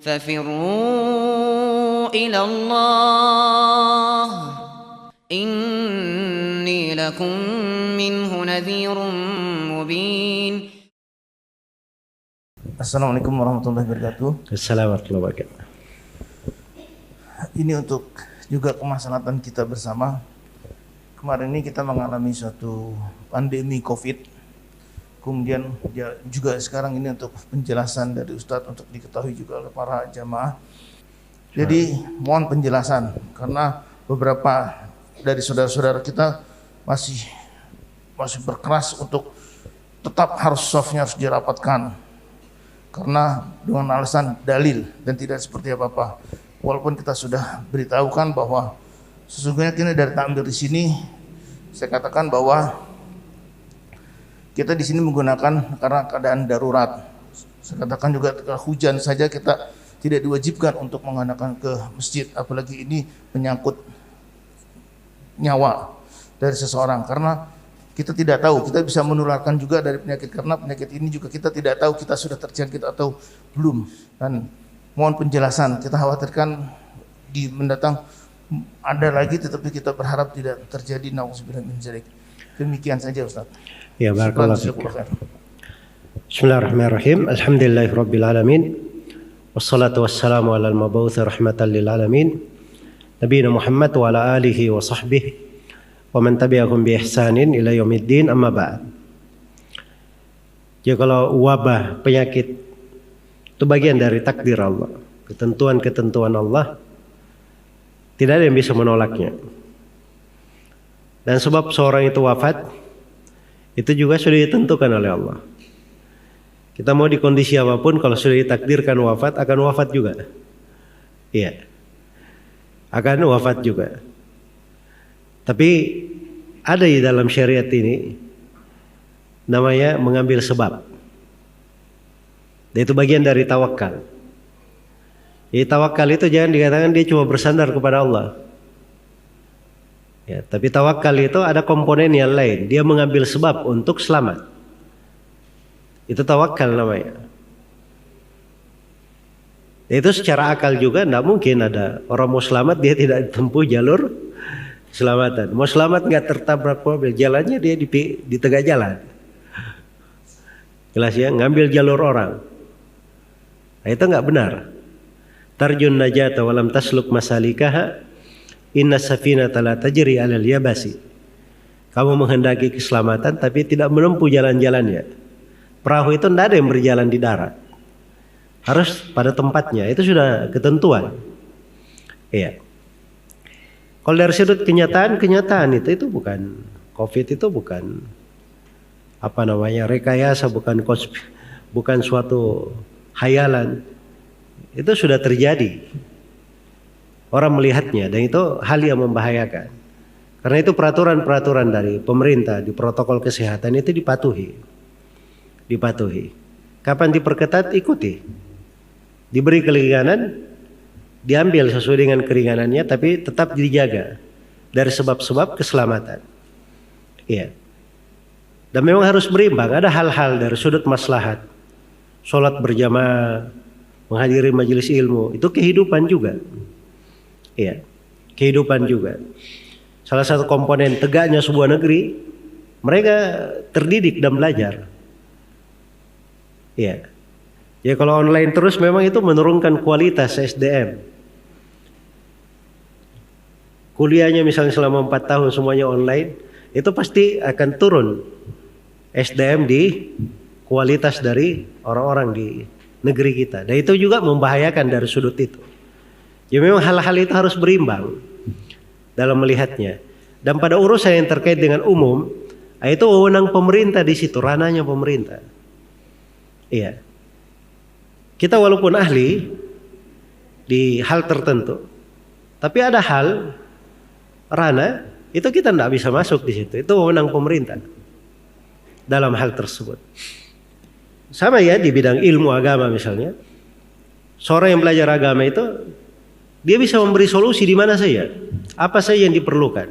ففروا إلى الله إني لكم منه نذير مبين. Assalamualaikum warahmatullahi wabarakatuh. Assalamualaikum warahmatullahi wabarakatuh. Ini untuk juga kemaslahatan kita bersama. Kemarin ini kita mengalami suatu pandemi COVID. Kemudian juga sekarang ini untuk penjelasan dari Ustadz untuk diketahui juga oleh para jamaah. Jadi mohon penjelasan karena beberapa dari saudara-saudara kita masih berkeras untuk tetap harus softnya harus dirapatkan karena dengan alasan dalil dan tidak seperti apa-apa. Walaupun kita sudah beritahukan bahwa sesungguhnya kini dari tampil di sini saya katakan bahwa kita di sini menggunakan karena keadaan darurat. Saya katakan juga ketika hujan saja kita tidak diwajibkan untuk menggunakan ke masjid, apalagi ini menyangkut nyawa dari seseorang karena kita tidak tahu, kita bisa menularkan juga dari penyakit karena penyakit ini juga kita tidak tahu kita sudah terjangkit atau belum. Dan mohon penjelasan, kita khawatirkan di mendatang ada lagi tetapi kita berharap tidak terjadi, nauzubillah min dzalik. Demikian saja Ustaz. Ya, barakallahu fiik. Bismillahirrahmanirrahim. Alhamdulillahirabbil alamin. Wassalatu wassalamu alal mab'uts rahmatan lil alamin. Nabiyina Muhammad wa ala alihi wa sahbihi wa man tabi'ahum bi ihsanin ila yaumiddin, amma ba'd. Jadi kalau wabah penyakit itu bagian dari takdir Allah, ketentuan-ketentuan Allah, tidak ada yang bisa menolaknya. Dan sebab seorang itu wafat itu juga sudah ditentukan oleh Allah. Kita mau di kondisi apapun, kalau sudah ditakdirkan wafat, akan wafat juga. Iya, akan wafat juga. Tapi ada di dalam syariat ini namanya mengambil sebab. Dan itu bagian dari tawakal. Jadi tawakal itu jangan dikatakan dia cuma bersandar kepada Allah. Ya, tapi tawakal itu ada komponen yang lain. Dia mengambil sebab untuk selamat. Itu tawakal namanya. Itu secara akal juga tidak mungkin ada orang mau selamat dia tidak tempuh jalur keselamatan. Mau selamat nggak tertabrak mobil, jalannya dia di tengah jalan. Jelas ya, ngambil jalur orang. Nah, itu nggak benar. Tarjun najata walam tasluk masalikaha. Inna safinata la tajri 'alal yabasi. Kamu menghendaki keselamatan tapi tidak menempuh jalan-jalannya. Perahu itu tidak ada yang berjalan di darat. Harus pada tempatnya. Itu sudah ketentuan. Iya. Kalau dari sudut kenyataan itu bukan COVID, itu bukan rekayasa, bukan suatu hayalan. Itu sudah terjadi. Orang melihatnya dan itu hal yang membahayakan. Karena itu peraturan-peraturan dari pemerintah di protokol kesehatan itu dipatuhi. Kapan diperketat, ikuti. Diberi keringanan, diambil sesuai dengan keringanannya, tapi tetap dijaga dari sebab-sebab keselamatan. Iya. Dan memang harus berimbang. Ada hal-hal dari sudut maslahat. Sholat berjamaah, menghadiri majelis ilmu, itu kehidupan juga. Iya, kehidupan juga. Salah satu komponen tegaknya sebuah negeri, mereka terdidik dan belajar. Iya. Ya kalau online terus memang itu menurunkan kualitas SDM. Kuliahnya misalnya selama 4 tahun semuanya online, itu pasti akan turun SDM di kualitas dari orang-orang di negeri kita. Dan itu juga membahayakan dari sudut itu. Ya memang hal-hal itu harus berimbang dalam melihatnya. Dan pada urusan yang terkait dengan umum, itu wewenang pemerintah di situ, ranahnya pemerintah. Iya. Kita walaupun ahli di hal tertentu, tapi ada hal ranah itu kita tidak bisa masuk di situ. Itu wewenang pemerintah dalam hal tersebut. Sama ya di bidang ilmu agama misalnya. Seorang yang belajar agama itu dia bisa memberi solusi di mana saja, apa saja yang diperlukan.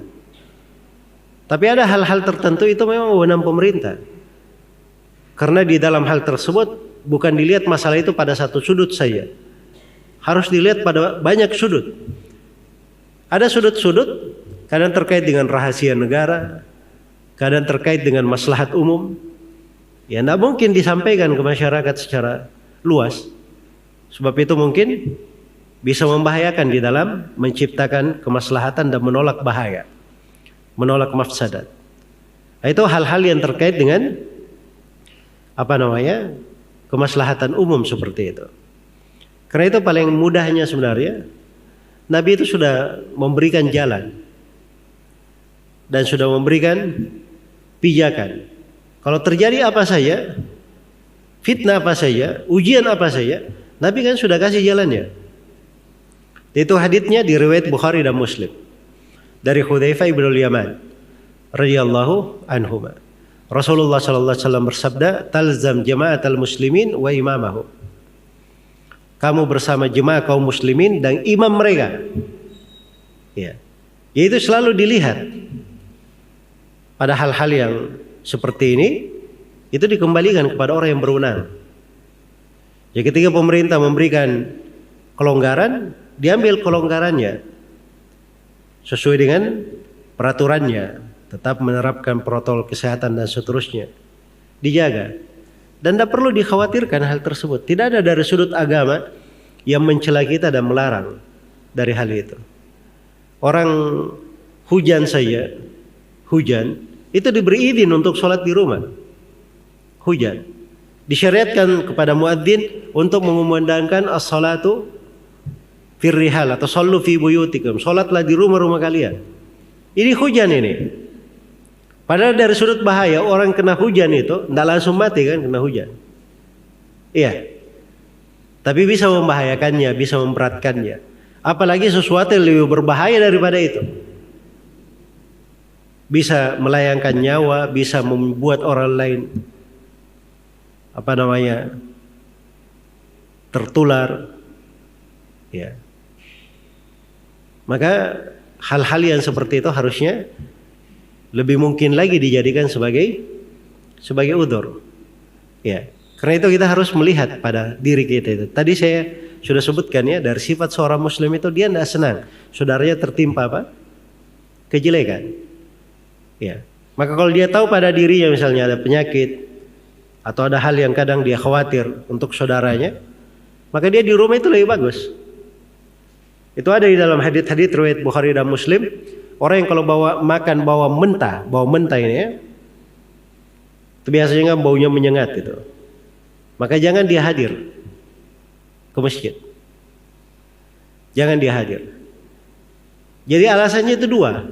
Tapi ada hal-hal tertentu itu memang wewenang pemerintah. Karena di dalam hal tersebut bukan dilihat masalah itu pada satu sudut saja. harus dilihat pada banyak sudut. Ada sudut-sudut kadang terkait dengan rahasia negara, kadang terkait dengan maslahat umum. Ya, tidak mungkin disampaikan ke masyarakat secara luas. Sebab itu mungkin bisa membahayakan di dalam menciptakan kemaslahatan dan menolak bahaya, menolak mafsadat. Itu hal-hal yang terkait dengan kemaslahatan umum seperti itu. Karena itu paling mudahnya sebenarnya Nabi itu sudah memberikan jalan dan sudah memberikan pijakan. Kalau terjadi apa saja, fitnah apa saja, ujian apa saja, Nabi kan sudah kasih jalannya. Itu haditsnya di riwayat Bukhari dan Muslim dari Hudzaifah bin Yaman radhiyallahu anhu. Rasulullah sallallahu alaihi wasallam bersabda, "Talzam jama'atal muslimin wa imamahu." Kamu bersama jemaah kaum muslimin dan imam mereka. Ya. Yaitu selalu dilihat pada hal-hal yang seperti ini, itu dikembalikan kepada orang yang berwenang. Ya, ketika pemerintah memberikan kelonggaran, diambil kelonggarannya sesuai dengan peraturannya, tetap menerapkan protokol kesehatan dan seterusnya, dijaga. Dan tidak perlu dikhawatirkan hal tersebut. Tidak ada dari sudut agama yang mencela kita dan melarang dari hal itu. Orang hujan saja, hujan itu diberi izin untuk sholat di rumah. Hujan disyariatkan kepada muadzin untuk mengumandangkan as-salatu fir rihal atau sallu fi buyutikum, sholatlah di rumah-rumah kalian. Ini hujan ini. Padahal dari sudut bahaya orang kena hujan itu tidak langsung mati kan, kena hujan. Iya. Tapi bisa membahayakannya, bisa memberatkannya. Apalagi sesuatu yang lebih berbahaya daripada itu. Bisa melayangkan nyawa, bisa membuat orang lain tertular. Ya. Maka hal-hal yang seperti itu harusnya lebih mungkin lagi dijadikan sebagai udzur. Ya. Karena itu kita harus melihat pada diri kita itu. Tadi saya sudah sebutkan ya, dari sifat seorang muslim itu dia tidak senang saudaranya tertimpa kejelekan. Ya. Maka kalau dia tahu pada dirinya misalnya ada penyakit atau ada hal yang kadang dia khawatir untuk saudaranya, maka dia di rumah itu lebih bagus. Itu ada di dalam hadits riwayat Bukhari dan Muslim. Orang yang kalau bawa mentah ini ya, itu biasanya kan baunya menyengat itu. Maka jangan dia hadir ke masjid. Jangan dia hadir. Jadi alasannya itu dua.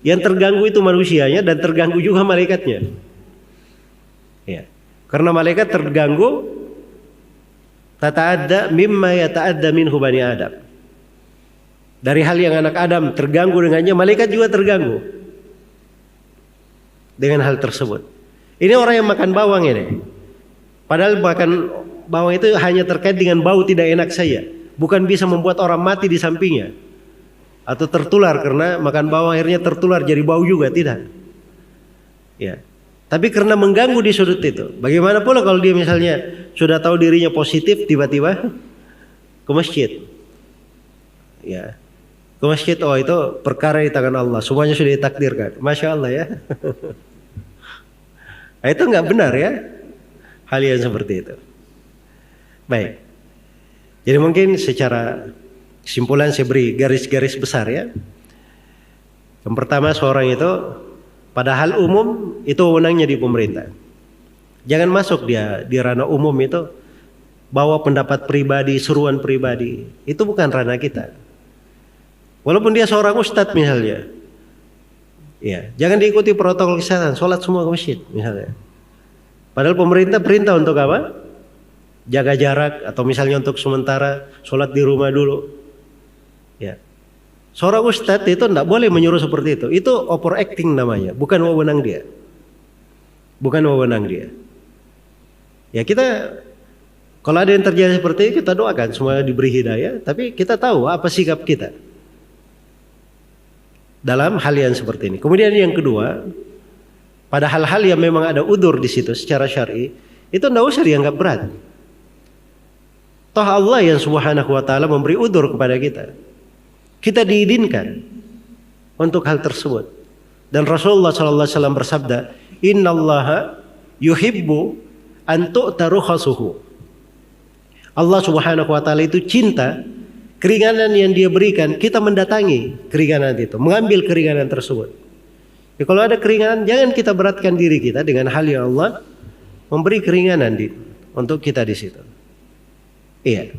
Yang terganggu itu manusianya dan terganggu juga malaikatnya. Ya. Karena malaikat terganggu tata'adda mimma yata'adda minhu bani Adam. Dari hal yang anak Adam terganggu dengannya, malaikat juga terganggu dengan hal tersebut. Ini orang yang makan bawang ini. Padahal makan bawang itu hanya terkait dengan bau tidak enak saja, bukan bisa membuat orang mati di sampingnya atau tertular karena makan bawang akhirnya tertular jadi bau juga, tidak. Ya. Tapi karena mengganggu di sudut itu. Bagaimana pula kalau dia misalnya sudah tahu dirinya positif tiba-tiba ke masjid. Ya. Ke masjid, oh itu perkara di tangan Allah, semuanya sudah ditakdirkan. Masya Allah ya. Nah, itu nggak benar ya, hal yang seperti itu. Baik. Jadi mungkin secara kesimpulan saya beri garis-garis besar ya. Yang pertama, seorang itu pada hal umum itu wewenangnya di pemerintah. Jangan masuk dia di ranah umum itu bawa pendapat pribadi, seruan pribadi. Itu bukan ranah kita. Walaupun dia seorang ustadz misalnya, ya, jangan diikuti protokol kesehatan, sholat semua ke masjid misalnya. Padahal pemerintah perintah untuk apa? Jaga jarak atau misalnya untuk sementara sholat di rumah dulu. Ya, seorang ustadz itu tidak boleh menyuruh seperti itu. Itu overacting namanya, bukan wewenang dia. Bukan wewenang dia. Ya kita, kalau ada yang terjadi seperti itu kita doakan semuanya diberi hidayah. Tapi kita tahu apa sikap kita dalam hal yang seperti ini. Kemudian yang kedua, pada hal-hal yang memang ada udzur di situ secara syar'i, itu tidak usah dianggap berat. Toh Allah yang subhanahu wa ta'ala memberi udzur kepada kita. Kita diizinkan untuk hal tersebut. Dan Rasulullah sallallahu alaihi wasallam bersabda, "Innallaha yuhibbu an tu'ta rukhasuhu." Allah subhanahu wa ta'ala itu cinta keringanan yang dia berikan, kita mendatangi keringanan itu, mengambil keringanan tersebut. Ya, kalau ada keringanan, jangan kita beratkan diri kita dengan hal yang Allah memberi keringanan untuk kita di situ. Iya.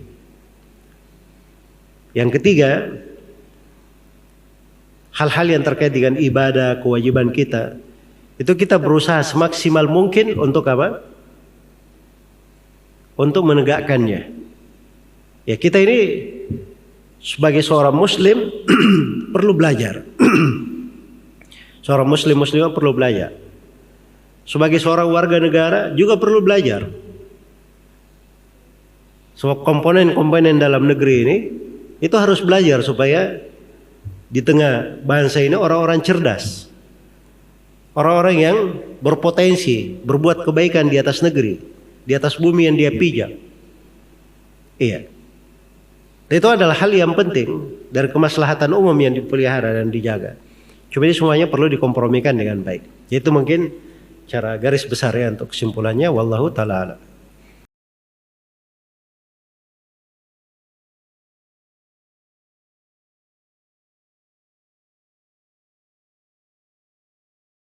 Yang ketiga, hal-hal yang terkait dengan ibadah, kewajiban kita, itu kita berusaha semaksimal mungkin untuk apa? Untuk menegakkannya. Ya, kita ini sebagai seorang muslim perlu belajar. Seorang muslimah perlu belajar. Sebagai seorang warga negara juga perlu belajar. Semua komponen-komponen dalam negeri ini itu harus belajar supaya di tengah bangsa ini orang-orang cerdas, orang-orang yang berpotensi berbuat kebaikan di atas negeri, di atas bumi yang dia pijak. Iya. Itu adalah hal yang penting dari kemaslahatan umum yang dipelihara dan dijaga. Cuma ini semuanya perlu dikompromikan dengan baik. Itu mungkin cara garis besarnya untuk kesimpulannya. Wallahu ta'ala a'lam.